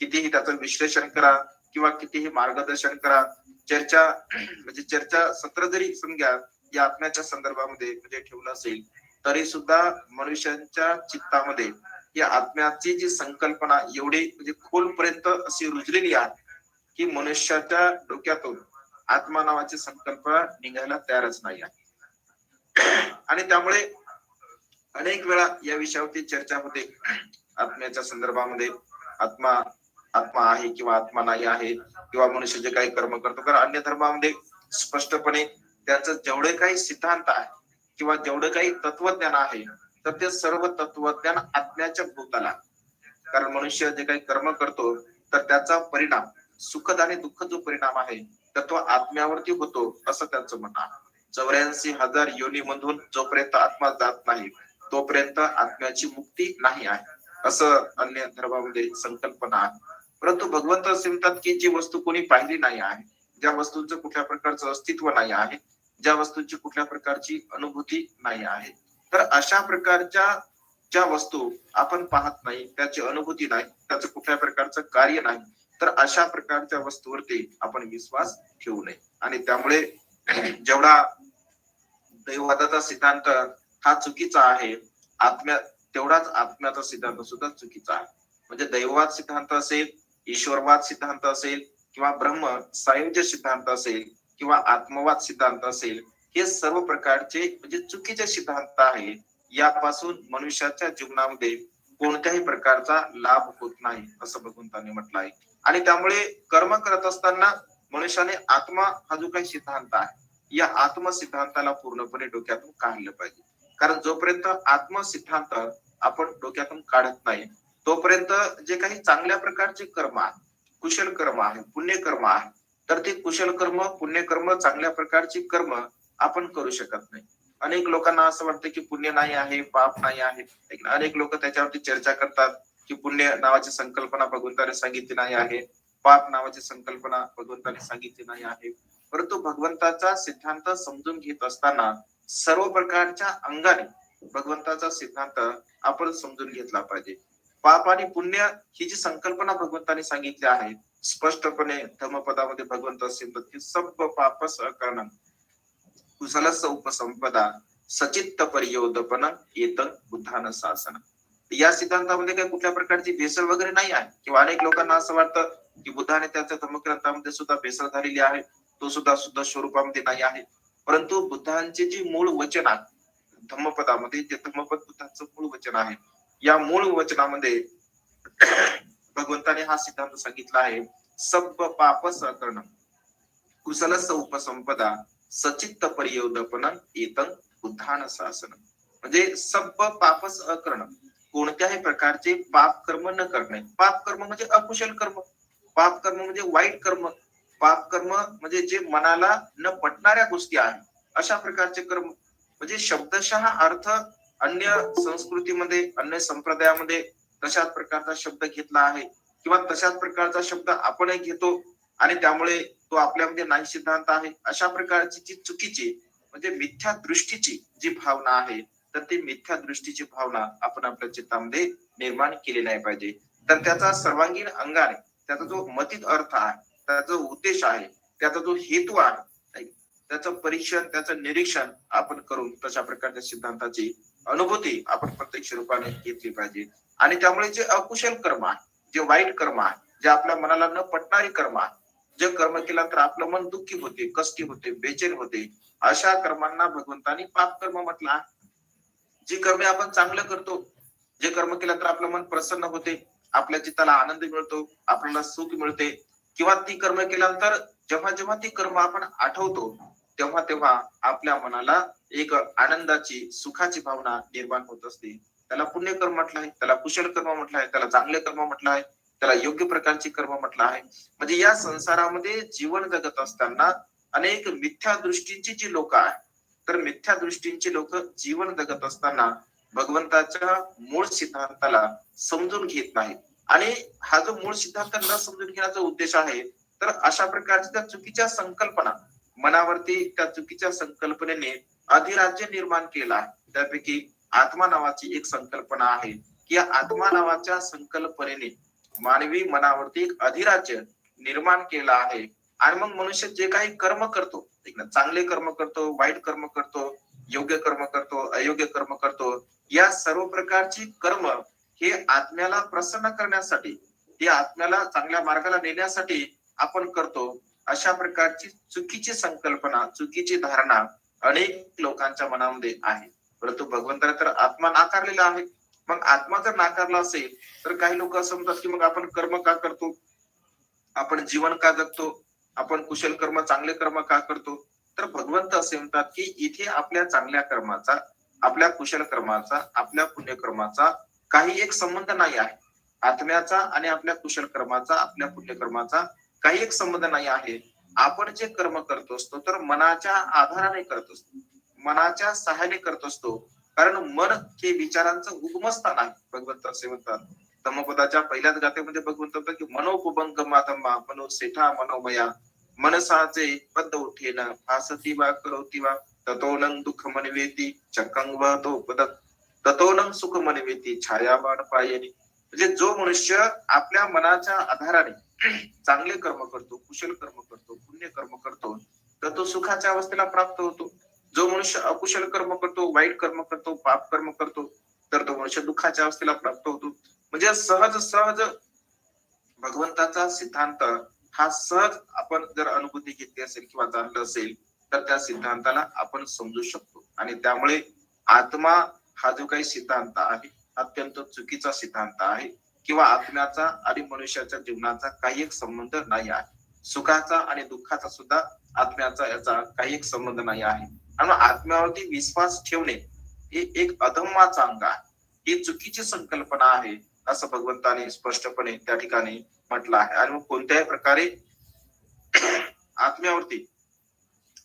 कितीही त्याचं विश्लेषण करा किंवा कितीही मार्गदर्शन करा, चर्चा म्हणजे चर्चा सत्र जरी समजा या आत्म्याच्या संदर्भामध्ये म्हणजे ठेवलं असेल तरी सुद्धा मनुष्यांच्या चित्तामध्ये या आत्म्याची जी संकल्पना एवढी म्हणजे खोलपर्यंत अशी रुजलेली आहे की मनुष्याच्या डोक्यातून आत्मा नावाची संकल्पना निघायला तयारच नाही आहे. आणि त्यामुळे अनेक वेळा या विषयावरती चर्चा होते आत्म्याच्या संदर्भामध्ये. आत्मा आत्मा आहे किंवा आत्मा नाही आहे किंवा मनुष्य जे काही कर्म करतो. कारण अन्य धर्मामध्ये स्पष्टपणे त्याचं जेवढे काही सिद्धांत आहे किंवा जेवढं काही तत्वज्ञान आहे तर ते सर्व तत्वज्ञान आत्म्याच्या भोवताला. कारण मनुष्य जे काही कर्म करतो तर त्याचा परिणाम सुखद आणि दुःख जो परिणाम आहे तर तो आत्म्यावरती होतो असं त्यांचं म्हणणं आहे. 84,000 योनीमधून जोपर्यंत आत्मा जात नाही तोपर्यंत आत्म्याची मुक्ती नाही आहे असं अन्य धर्मामध्ये संकल्पना आहे. परंतु भगवंत असे म्हणतात की जी वस्तू कोणी पाहिली नाही आहे, ज्या वस्तूंचं कुठल्या प्रकारचं अस्तित्व नाही आहे, ज्या वस्तूंची कुठल्या प्रकारची अनुभूती नाही आहे, तर अशा प्रकारच्या ज्या वस्तू आपण पाहत नाही, त्याची अनुभूती नाही, त्याचं कुठल्या प्रकारचं कार्य नाही, तर अशा प्रकारच्या वस्तूवरती आपण विश्वास ठेवू नये. आणि त्यामुळे जेवढा दैववादाचा सिद्धांत हा चुकीचा आहे आत्म्या तेवढाच आत्म्याचा सिद्धांत सुद्धा चुकीचा आहे. म्हणजे दैववाद सिद्धांत असेल, ईश्वरवाद सिद्धांत असेल किंवा ब्रह्म सायुज्य सिद्धांत असेल किंवा आत्मवाद सिद्धांत असेल, हे सर्व प्रकारचे म्हणजे चुकीचे सिद्धांत आहे. यापासून मनुष्याच्या जीवनामध्ये कोणत्याही प्रकारचा लाभ होत नाही असं भगवंतांनी म्हटलं आहे. आणि त्यामुळे कर्म करत असताना मनुष्याने आत्मा हा जो काही सिद्धांत आहे या आत्म सिद्धांताला पूर्णपणे डोक्यातून काढलं पाहिजे. कारण जोपर्यंत आत्म सिद्धांत आपण डोक्यातून काढत नाही तोपर्यंत जे काही चांगल्या प्रकारचे कर्म आहे, कुशल कर्म आहे, पुण्यकर्म आहे, तर ते कुशल कर्म, पुण्यकर्म, चांगल्या प्रकारची कर्म आपण करू शकत नाही. अनेक लोकांना असं वाटतं की पुण्य नाही आहे, पाप नाही आहे. अनेक लोक त्याच्यावरती चर्चा करतात की पुण्य नावाची संकल्पना भगवंताने सांगितली नाही आहे, पाप नावाची संकल्पना भगवंताने सांगितली नाही आहे. परंतु भगवंताचा सिद्धांत समजून घेत असताना सर्व प्रकारच्या अंगाने भगवंताचा सिद्धांत आपण समजून घेतला पाहिजे. पाप आणि पुण्य ही जी संकल्पना भगवंताने सांगितली आहे स्पष्टपणे धम्मपदामध्ये भगवंत असे म्हणतात की सब पापस अकरणं कुशलस उपसंपदा सचित्त परियोदपन येत बुद्धान शासन. या सिद्धांतामध्ये काही कुठल्या प्रकारची भेसळ वगैरे नाही आहे, किंवा अनेक लोकांना असं वाटतं की बुद्धाने त्याच्या धम्मग्रंथामध्ये सुद्धा भेसळ झालेली आहे, तो सुद्धा शुद्ध स्वरूपामध्ये नाही आहे. परंतु बुद्धांचे जे मूळ वचन आहे धम्मपदामध्ये, ते धम्मपद बुद्धांचं मूळ वचन आहे. या मूळ वचनामध्ये भगवंताने हा सिद्धांत सांगितला आहे, सब पापस अकरणं कुशलस उपसंपदा सचित्त परियोदपन एतं बुद्धान शासन. म्हणजे सब पापस अकरणं, कोणत्याही प्रकारचे पाप कर्म न करणे. पाप कर्म म्हणजे अकुशल कर्म, पाप कर्म म्हणजे वाईट कर्म, पाप कर्म म्हणजे जे मनाला न पटणाऱ्या गोष्टी आहेत अशा प्रकारचे कर्म. म्हणजे शब्दशः अर्थ अन्य संस्कृतीमध्ये अन्य संप्रदायामध्ये तशाच प्रकारचा शब्द घेतला आहे, किंवा तशाच प्रकारचा शब्द आपणही घेतो आणि त्यामुळे तो आपल्यामध्ये नाही सिद्धांत आहे. अशा प्रकारची जी चुकीची म्हणजे मिथ्या दृष्टीची जी भावना आहे, तर ती मिथ्या दृष्टीची भावना आपण आपल्या चित्तामध्ये निर्माण केली नाही पाहिजे. तर त्याचा सर्वांगीण अंगाने त्याचा जो मतित अर्थ आहे, त्याचा जो उद्देश आहे, त्याचा जो हेतू आहे, त्याचं परीक्षण त्याचं निरीक्षण आपण करून तशा प्रकारच्या सिद्धांताची अनुभूती आपण प्रत्यक्ष रूपाने घेतली पाहिजे. आणि त्यामुळे जे अकुशल कर्म आहे, जे वाईट कर्म आहे, जे आपल्या मनाला न पटणारी कर्म आहे, जे कर्म केला तर आपलं मन दुःखी होते, कष्टी होते, बेचैन होते, अशा कर्मांना भगवंतानी पाप कर्म म्हटलं आहे. जी कर्मे आपण चांगलं करतो, जे कर्म केलं तर आपलं मन प्रसन्न होते, आपल्या चित्ताला आनंद मिळतो, आपल्याला सुख मिळते, किंवा ती कर्म केल्यानंतर जेव्हा जेव्हा ती कर्म आपण आठवतो तेव्हा तेव्हा आपल्या मनाला एक आनंदाची सुखाची भावना निर्माण होत असते. त्याला पुण्यकर्म म्हटलं आहे, त्याला कुशल कर्म म्हटलं आहे, त्याला चांगले कर्म म्हटलं आहे, त्याला योग्य प्रकारची कर्म म्हटलं आहे. म्हणजे या संसारामध्ये जीवन जगत असताना अनेक मिथ्या दृष्टीची जी लोक आहेत, तर मिथ्या दृष्टींची लोक जीवन जगत असताना भगवंताच्या मूळ सिद्धांताला समजून घेत नाहीत. आणि हा जो मूळ सिद्धांत न समजून घेण्याचा उद्देश आहे, तर अशा प्रकारच्या त्या चुकीच्या संकल्पना मनावरती त्या चुकीच्या संकल्पनेने अधिराज्य निर्माण केला आहे. त्यापैकी आत्मा नावाची एक संकल्पना आहे, की या आत्मा नावाच्या संकल्पनेने मानवी मनावरती एक अधिराज्य निर्माण केला आहे. आणि मग मनुष्य जे काही कर्म करतो, चांगले कर्म करतो, वाईट कर्म करतो, योग्य कर्म करतो, अयोग्य कर्म करतो, या सर्व प्रकारची कर्म हे आत्म्याला प्रसन्न करण्यासाठी, हे आत्म्याला चांगल्या मार्गाला नेण्यासाठी आपण करतो. अशा प्रकारची चुकीची संकल्पना, चुकीची धारणा अनेक लोकांच्या मनामध्ये आहे. परंतु भगवंताने तर आत्मा नाकारलेला आहे. मग आत्मा जर नाकारला असेल तर काही लोक असं म्हणतात की मग आपण कर्म का करतो, आपण जीवन का जगतो, आपण कुशल कर्म चांगले कर्म का करतो. तर भगवंत असे म्हणतात की इथे आपल्या चांगल्या कर्माचा, आपल्या कुशल कर्माचा, आपल्या पुण्यकर्माचा काही एक संबंध नाही आहे. आत्म्याचा आणि आपल्या कुशल कर्माचा, आपल्या पुण्यकर्माचा काही एक संबंध नाही आहे. आपण जे कर्म करत असतो तर मनाच्या आधाराने करत असतो, मनाच्या सहाय्याने करत असतो. कारण मन हे विचारांचं उगमस्थान आहे. भगवंत असे म्हणतात धम्मपदाच्या पहिल्याच गाथेमध्ये भगवंत म्हणतात की मनोपुबंग मातम्मा मनो सेठा मनोमया मनसाचे पद उठेन भासती वा करोती वा ततोनं दुःख मनवेती चक्रं वहतो पदत ततोनं सुख मनवेती छायावान पायनी. म्हणजे जो मनुष्य आपल्या मनाच्या आधाराने चांगले कर्म करतो, कुशल कर्म करतो, पुण्य कर्म करतो, तर तो सुखाच्या अवस्थेला प्राप्त होतो. जो मनुष्य अकुशल कर्म करतो, वाईट कर्म करतो, पाप कर्म करतो, तर तो मनुष्य दुःखाच्या अवस्थेला प्राप्त होतो. म्हणजे सहज सहज भगवंताचा सिद्धांत हा सहज आपण जर अनुभूती घेतली असेल किंवा जाणलं असेल तर त्या सिद्धांताला आपण समजू शकतो. आणि त्यामुळे आत्मा हा जो काही सिद्धांत आहे अत्यंत चुकीचा सिद्धांत आहे, किंवा आत्म्याचा आणि मनुष्याच्या जीवनाचा काही एक संबंध नाही आहे. सुखाचा आणि दुःखाचा सुद्धा आत्म्याचा याचा काही एक संबंध नाही आहे. आणि आत्म्यावरती विश्वास ठेवणे हे एक अधम्माचा अंग आहे, ही चुकीची संकल्पना आहे असं भगवंताने स्पष्टपणे त्या ठिकाणी म्हटलं आहे. आणि मग कोणत्याही प्रकारे आत्म्यावरती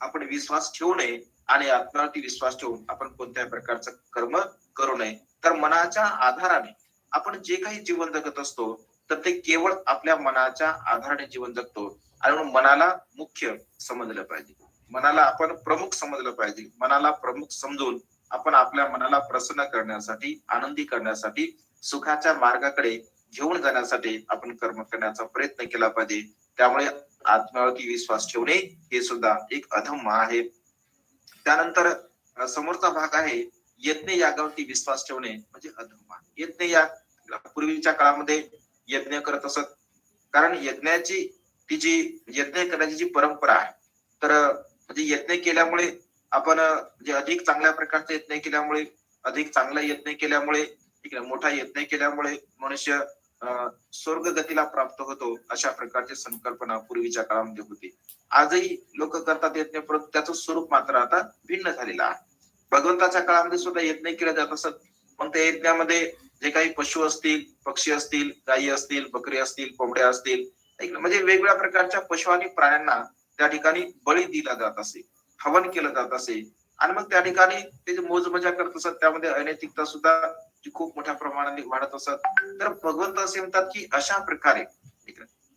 आपण विश्वास ठेवू नये आणि आत्म्यावरती विश्वास ठेवून आपण कोणत्याही प्रकारचं कर्म करू नये. तर मनाच्या आधाराने आपण जे काही जीवन जगत असतो तर ते केवळ आपल्या मनाच्या आधाराने जीवन जगतो. आणि म्हणून मनाला मुख्य समजलं पाहिजे, मनाला आपण प्रमुख समजलं पाहिजे. मनाला प्रमुख समजून आपण आपल्या मनाला प्रसन्न करण्यासाठी, आनंदी करण्यासाठी, सुखाच्या मार्गाकडे घेऊन जाण्यासाठी आपण कर्म करण्याचा प्रयत्न केला पाहिजे. त्यामुळे आत्म्यावरती विश्वास ठेवणे हे सुद्धा एक अधम्म आहे. त्यानंतर समोरचा भाग आहे यज्ञ यागावरती विश्वास ठेवणे म्हणजे अधर्म. यज्ञ याग पूर्वीच्या काळामध्ये यज्ञ करत असत, कारण यज्ञाची ती जी यज्ञ करण्याची जी परंपरा आहे, तर म्हणजे यज्ञ केल्यामुळे आपण म्हणजे अधिक चांगल्या प्रकारचा यज्ञ केल्यामुळे, अधिक चांगला यज्ञ केल्यामुळे, ठीक आहे, मोठा यज्ञ केल्यामुळे मनुष्य स्वर्ग गतीला प्राप्त होतो, अशा प्रकारची संकल्पना पूर्वीच्या काळामध्ये होती. आजही लोक करतात यज्ञ, परंतु त्याचं स्वरूप मात्र आता भिन्न झालेलं आहे. भगवंताच्या काळामध्ये सुद्धा यज्ञ केले जात असत, पण त्या यज्ञामध्ये जे काही पशु असतील, पक्षी असतील, गायी असतील, बकरी असतील, कोंबड्या असतील, म्हणजे वेगवेगळ्या प्रकारच्या पशु आणि प्राण्यांना त्या ठिकाणी बळी दिला जात असे, हवन केलं जात असे. आणि मग त्या ठिकाणी ते जे मोज मजा करत असत, त्यामध्ये अनैतिकता सुद्धा खूप मोठ्या प्रमाणाने वाढत असत. तर भगवंत असे म्हणतात की अशा प्रकारे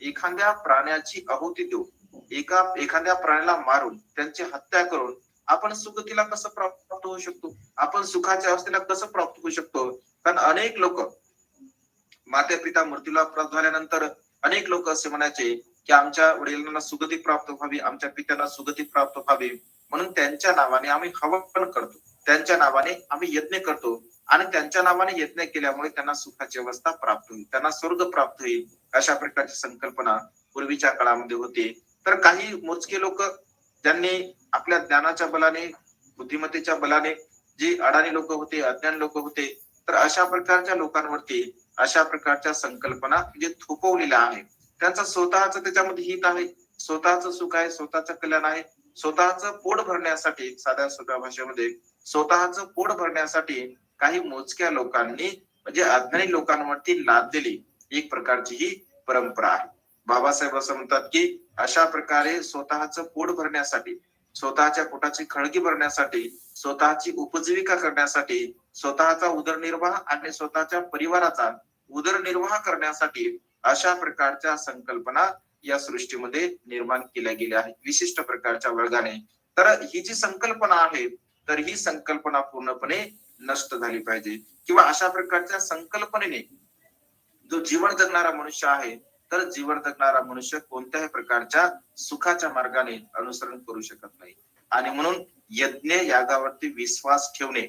एखाद्या प्राण्याची आहुती देऊन, एखाद्या प्राण्याला मारून, त्यांची हत्या करून आपण सुगतीला कसं प्राप्त होऊ शकतो, आपण सुखाच्या अवस्थेला कसं प्राप्त होऊ शकतो. कारण अनेक लोक माता पिता मृत्यूला प्राप्त झाल्यानंतर अनेक लोक असे म्हणायचे की आमच्या वडिलांना सुगती प्राप्त व्हावी, आमच्या पित्यांना सुगती प्राप्त व्हावी, म्हणून त्यांच्या नावाने आम्ही हवन करतो, त्यांच्या नावाने आम्ही यज्ञ करतो, आणि त्यांच्या नावाने यज्ञ केल्यामुळे त्यांना सुखाची अवस्था प्राप्त होईल, त्यांना स्वर्ग प्राप्त होईल, अशा प्रकारची संकल्पना पूर्वीच्या काळामध्ये होती. तर काही मोजके लोक ज्यांनी आपल्या ज्ञानाच्या बलाने, बुद्धिमत्तेच्या बलाने, जी अडाणी लोक होते, अज्ञान लोक होते, तर अशा प्रकारच्या लोकांवरती अशा प्रकारच्या संकल्पना म्हणजे थोपवलेल्या आहे. त्यांचं स्वतःच त्याच्यामध्ये हित आहे, स्वतःच सुख आहे, स्वतःच कल्याण आहे, स्वतःच पोट भरण्यासाठी, साध्या सोप्या भाषेमध्ये स्वतःच पोट भरण्यासाठी काही मोजक्या लोकांनी म्हणजे अज्ञानी लोकांवरती लादलेली एक प्रकारची ही परंपरा आहे. बाबासाहेब असं म्हणतात की अशा प्रकारे स्वतःच पोट भरण्यासाठी, स्वतःच्या पोटाची खळगी भरण्यासाठी, स्वतःची उपजीविका करण्यासाठी, स्वतःचा उदरनिर्वाह आणि स्वतःच्या परिवाराचा उदरनिर्वाह करण्यासाठी अशा प्रकारच्या संकल्पना या सृष्टीमध्ये निर्माण केल्या गेल्या आहेत विशिष्ट प्रकारच्या वर्गाने. तर ही जी संकल्पना आहे, तर ही संकल्पना पूर्णपणे नष्ट झाली पाहिजे, किंवा अशा प्रकारच्या संकल्पनेने जो जीवन जगणारा मनुष्य आहे, तर जीवन जगणारा मनुष्य कोणत्याही प्रकारच्या सुखाच्या मार्गाने अनुसरण करू शकत नाही. आणि म्हणून यज्ञ यागावरती विश्वास ठेवणे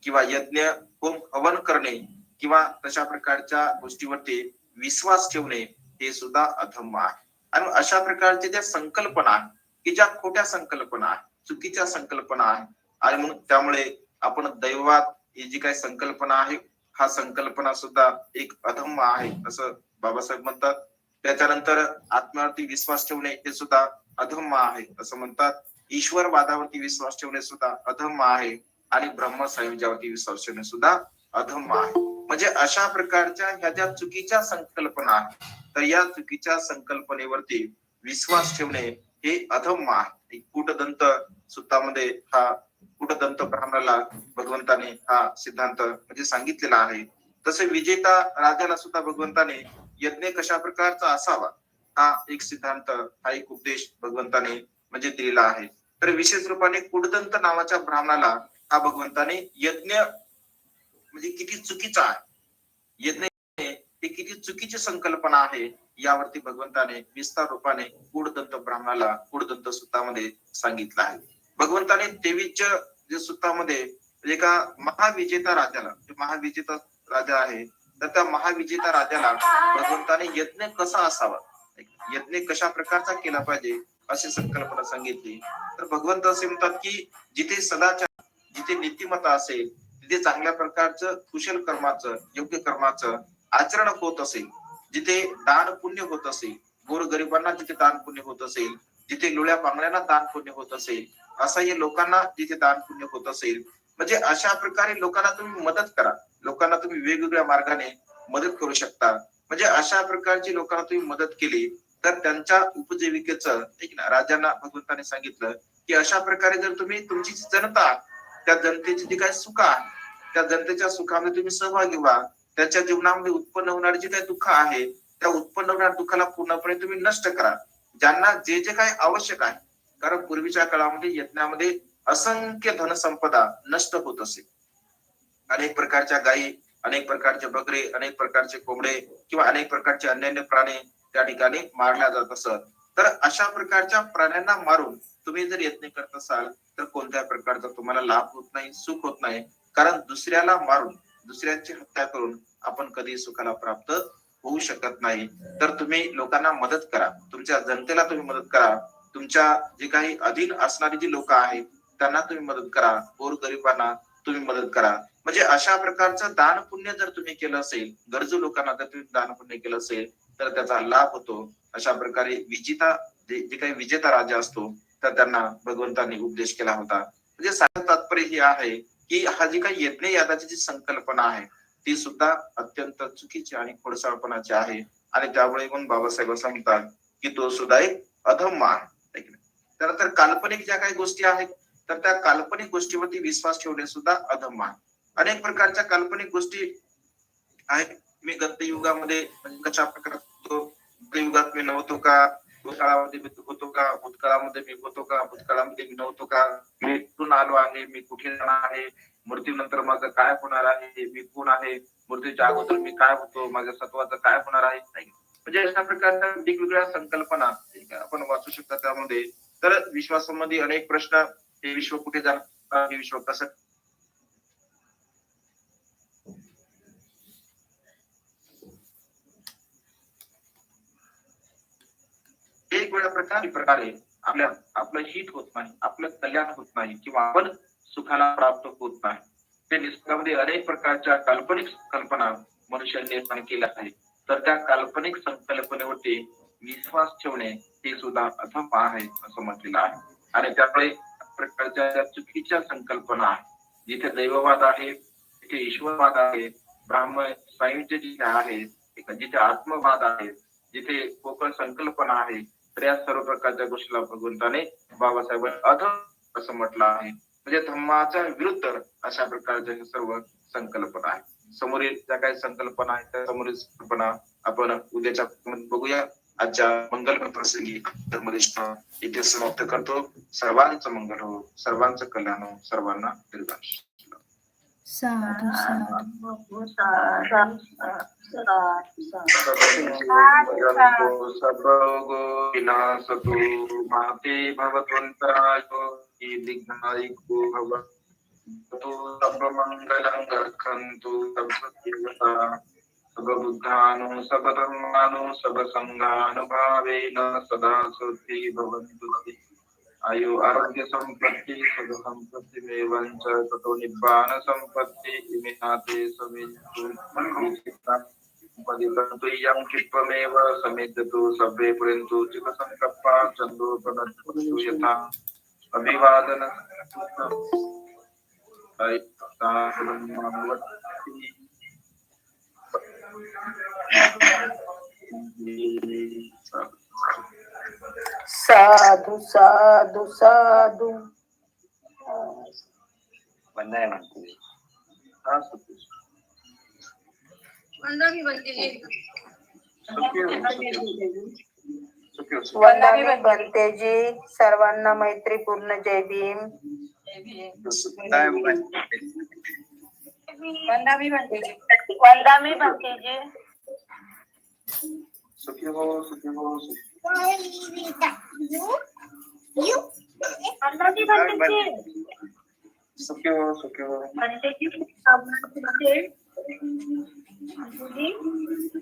किंवा यज्ञ होम हवन करणे किंवा तशा प्रकारच्या गोष्टीवरती विश्वास ठेवणे हे सुद्धा अधम्म आहे. आणि अशा प्रकारच्या ज्या संकल्पना आहेत की ज्या खोट्या संकल्पना आहेत, चुकीच्या संकल्पना आहेत, आणि म्हणून त्यामुळे आपण दैवात ही जी काही संकल्पना आहे, हा संकल्पना सुद्धा एक अधम्म आहे असं बाबासाहेब म्हणतात. त्याच्यानंतर आत्म्यावरती विश्वास ठेवणे हे सुद्धा अधम्म आहे असं म्हणतात. ईश्वरवादावरती विश्वास ठेवणे सुद्धा अधम्म आहे, आणि ब्रह्मसंहितावरती विश्वास ठेवणे सुद्धा अधम्म आहे. म्हणजे अशा प्रकारच्या ह्या ज्या चुकीच्या संकल्पना आहेत, तर या चुकीच्या संकल्पनेवरती विश्वास ठेवणे हे अधम्म आहे. कूटदंत सूत्रामध्ये हा कूटदंत ब्राह्मणाला भगवंताने हा सिद्धांत म्हणजे सांगितलेला आहे. तसे विजेता राजाला सुद्धा भगवंताने यज्ञ कशा प्रकारचा असावा हा एक सिद्धांत, हा एक उपदेश भगवंताने म्हणजे दिलेला आहे. तर विशेष रूपाने कूटदंत नावाच्या ब्राह्मणाला हा भगवंताने यज्ञ म्हणजे किती चुकीचा आहे, यज्ञ ही किती चुकीची संकल्पना आहे, यावरती भगवंताने विस्तार रूपाने कूटदंत ब्राह्मणाला कूटदंत सूत्रामध्ये सांगितलं आहे. भगवंताने 23 जे सूत्रामध्ये एका महाविजेता राजाला, महाविजेता राजा आहे, तर त्या महाविजेता राजाला भगवंताने यज्ञ कसा असावा, यज्ञ कशा प्रकारचा केला पाहिजे अशी संकल्पना सांगितली. तर भगवंत असे म्हणतात की जिथे सदाचार, जिथे नीतिमत्ता असेल, तिथे चांगल्या प्रकारचं कुशल कर्माचं, योग्य कर्माचं आचरण होत असेल, जिथे दान पुण्य होत असेल, गोरगरिबांना जिथे दान पुण्य होत असेल, जिथे लुळ्या पांगळ्यांना दान पुण्य होत असेल, असह्य लोकांना जिथे दान पुण्य होत असेल, म्हणजे अशा प्रकारे लोकांना तुम्ही मदत करा, लोकांना तुम्ही वेगवेगळ्या मार्गाने मदत करू शकता. म्हणजे अशा प्रकारची लोकांना तुम्ही मदत केली तर त्यांच्या उपजीविकेचं, ठीक ना, राजांना भगवंताने सांगितलं की अशा प्रकारे जर तुम्ही तुमची जनता, त्या जनतेची जी काही सुख आहे, त्या जनतेच्या सुखामध्ये तुम्ही सहभागी व्हा, त्याच्या जीवनामध्ये उत्पन्न होणारे जे काही दुःख आहे, त्या उत्पन्न होणाऱ्या दुःखाला पूर्णपणे तुम्ही नष्ट करा, ज्यांना जे जे काही आवश्यक आहे. कारण पूर्वीच्या काळामध्ये यज्ञामध्ये असंख्य धनसंपदा नष्ट होत असे, अनेक प्रकारच्या गायी अनेक प्रकारचे बकरे, अनेक प्रकारचे कोंबडे किंवा अनेक प्रकारचे अन्य प्राणी त्या ठिकाणी मारल्या जात असत. तर अशा प्रकारच्या प्राण्यांना मारून तुम्ही जर यत्न करत असाल तर कोणत्या प्रकारचा तुम्हाला लाभ होत नाही, सुख होत नाही. कारण दुसऱ्याला मारून, दुसऱ्यांची हत्या करून आपण कधी सुखाला प्राप्त होऊ शकत नाही. तर तुम्ही लोकांना मदत करा, तुमच्या जनतेला तुम्ही मदत करा, तुमच्या जे काही अधीन असणारी जी लोक आहेत त्यांना तुम्ही मदत करा, गोरगरिबांना तुम्ही मदत करा. म्हणजे अशा प्रकारचं दान पुण्य जर तुम्ही केलं असेल, गरजू लोकांना जर तुम्ही दान पुण्य केलं असेल तर त्याचा लाभ होतो. अशा प्रकारे जे काही विजेता राजा असतो तर त्यांना भगवंतांनी उपदेश केला होता. म्हणजे सांगण्याचं तात्पर्य हे आहे की हा जी काही यज्ञ यागाची जी संकल्पना आहे ती सुद्धा अत्यंत चुकीची आणि खोडसाळपणाची आहे. आणि त्यामुळे पण बाबासाहेब असं म्हणतात की तो सुद्धा एक अधम आहे. तर काल्पनिक ज्या काही गोष्टी आहेत तर त्या काल्पनिक गोष्टीवरती विश्वास ठेवणे सुद्धा अधम आहे. अनेक प्रकारच्या काल्पनिक गोष्टी आहेत. मी गतयुगामध्ये म्हणजे कशा प्रकारे युगात मी नव्हतो का, भूतकाळामध्ये मी होतो का, भूतकाळामध्ये मी होतो का, भूतकाळामध्ये मी नव्हतो का, मी कुठून आलो आहे, मी कुठे जाणार आहे, मृत्यूनंतर माझं काय होणार आहे, मी कोण आहे, मृत्यूच्या अगोदर मी काय होतो, माझ्या सत्वाचं काय होणार आहे. म्हणजे अशा प्रकारच्या वेगवेगळ्या संकल्पना आपण वाचू शकता त्यामध्ये. तर विश्वासंबंधी अनेक प्रश्न, हे विश्व कुठे जाणार, हे विश्व कसं, वेगवेगळ्या प्रकारे आपलं हित होत नाही, आपलं कल्याण होत नाही किंवा आपण सुखाला प्राप्त होत नाही. ते निसर्गामध्ये अनेक प्रकारच्या काल्पनिक कल्पना मनुष्याने निर्माण केल्या आहेत. तर त्या काल्पनिक संकल्पनेवरती विश्वास ठेवणे हे सुद्धा अधम आहे असं म्हटलेलं आहे. आणि त्यामुळे प्रकारच्या चुकीच्या संकल्पना आहेत. जिथे दैववाद आहे, जिथे ईश्वरवाद आहे, ब्राह्मण साहित्य जिथे आहे, जिथे आत्मवाद आहे, जिथे पोकळ संकल्पना आहे, तर या सर्व प्रकारच्या गोष्टीला भगवंताने बाबासाहेब अधम असं म्हटलं आहे. म्हणजे धम्माच्या विरुद्ध अशा प्रकारच्या सर्व संकल्पना आहेत. समोरील ज्या काही संकल्पना आहेत त्या समोरील संकल्पना आपण उद्याच्या बघूया. आजच्या मंगल प्रसंगी धर्मनिष्ठा इथे समाप्त करतो. सर्वांचं मंगल हो, सर्वांचं कल्याण हो, सर्वांना दीर्घायुष्य. साधु साधु विनाशतु माते भवत्वन्तरायो विघ्नायको भवतु सर्वमङ्गलं रक्षन्तु सर्वदेवता सर्वबुद्धानो सर्वधर्मानो सर्वसङ्घानुभावेन सदा सुखी भवन्तु ते. आयु आरोग्य संपत्ति सुख संपत्ति मेवंच ततो निब्बान संपत्ति इमिनाते समेतु पदितंतु यं क्षिप्रमेव समेतु सभ्ये पुरन्तु चित संकप्पा चंदोपनतु यथा अभिवादन साधु साधु साधु. वंदना म्हणते. वंदना बनते जी. सर्वांना मैत्रीपूर्ण जय भीम. वंदामी बनते जी. वंदामी बनते जी. सुखी हो, सुखी हो, वंदामी बनते जी. सुखी हो, सुखी हो.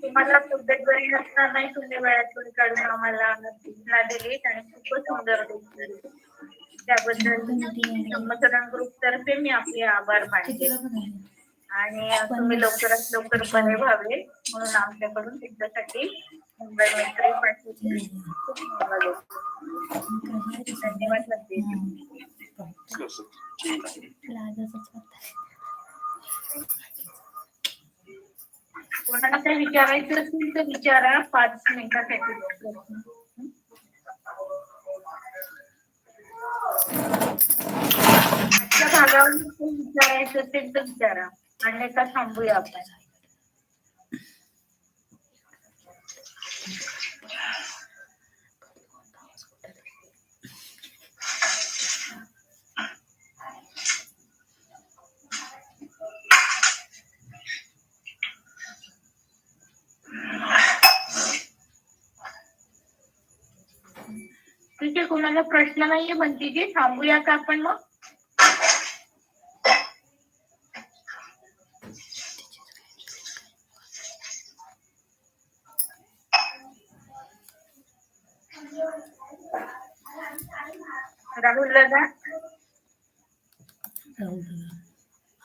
तुम्हाला तब्येत बरी नसणार नाही, तुम्ही वेळातून काढून आम्हाला सूचना दिलीत आणि खूपच सुंदर त्याबद्दल धम्मचरण ग्रुप तर्फे मी आपले आभार मानते. आणि तुम्ही लवकरात लवकर बरे व्हावे म्हणून आमच्याकडून तुमच्यासाठी मुंबई मैत्री पाठवली. धन्यवाद. कोणाला काही विचारायचं असेल तर विचारा. 5 मिनिटासाठी भागावर विचारायचं असेल तर विचारा, अन्यथा थांबूया आपण. कोणाला प्रश्न नाहीये म्हणते थांबूया का आपण मग? राहुल दादा,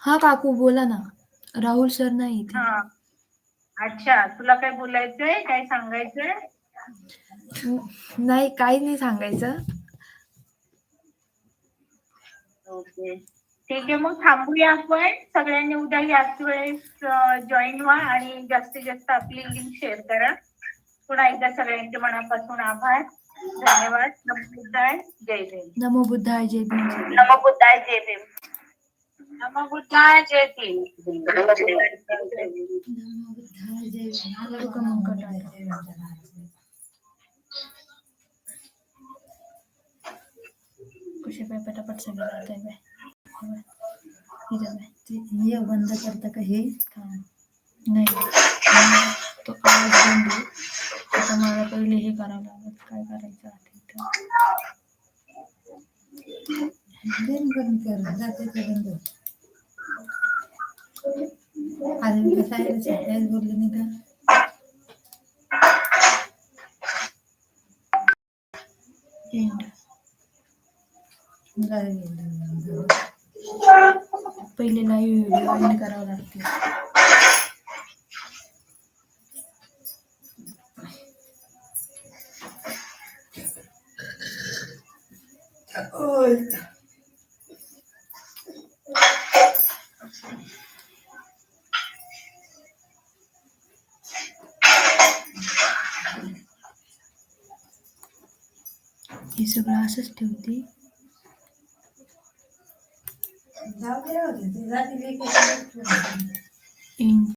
हा काकू बोला ना. राहुल सर नाही इथे. हा अच्छा, तुला काय बोलायचंय, काय सांगायचंय? नाही, काही नाही सांगायचं. ओके, ठीक आहे, मग थांबूया आपण. सगळ्यांनी उद्या याच वेळेस जॉईन व्हा आणि जास्तीत जास्त आपली लिंक शेअर करा. पुन्हा एकदा सगळ्यांचे मनापासून आभार, धन्यवाद. नमो बुद्धाय, जय भीम. नमो बुद्धाय, जय भीम. नमो बुद्धाय, जय भीम. नमो बुद्धाय, जय भीम. नमो बुद्धाय, जय भीम. तुका मंकट आहे. कसे काय पटापट सगळं जातंय बाय. हे बंद करता का हे? नाही, तो आवाज बंद आहे. आता मला पहिले हे करावं लागेल. काय करायचं आहे बंद कर, जाते ते बंद. आधी कसं आहे, सगळ्याच बोलले नाही का? पहिले लाईव्ह व्हिडिओ एंड करावं लागते. हे सगळं असंच ठेवते.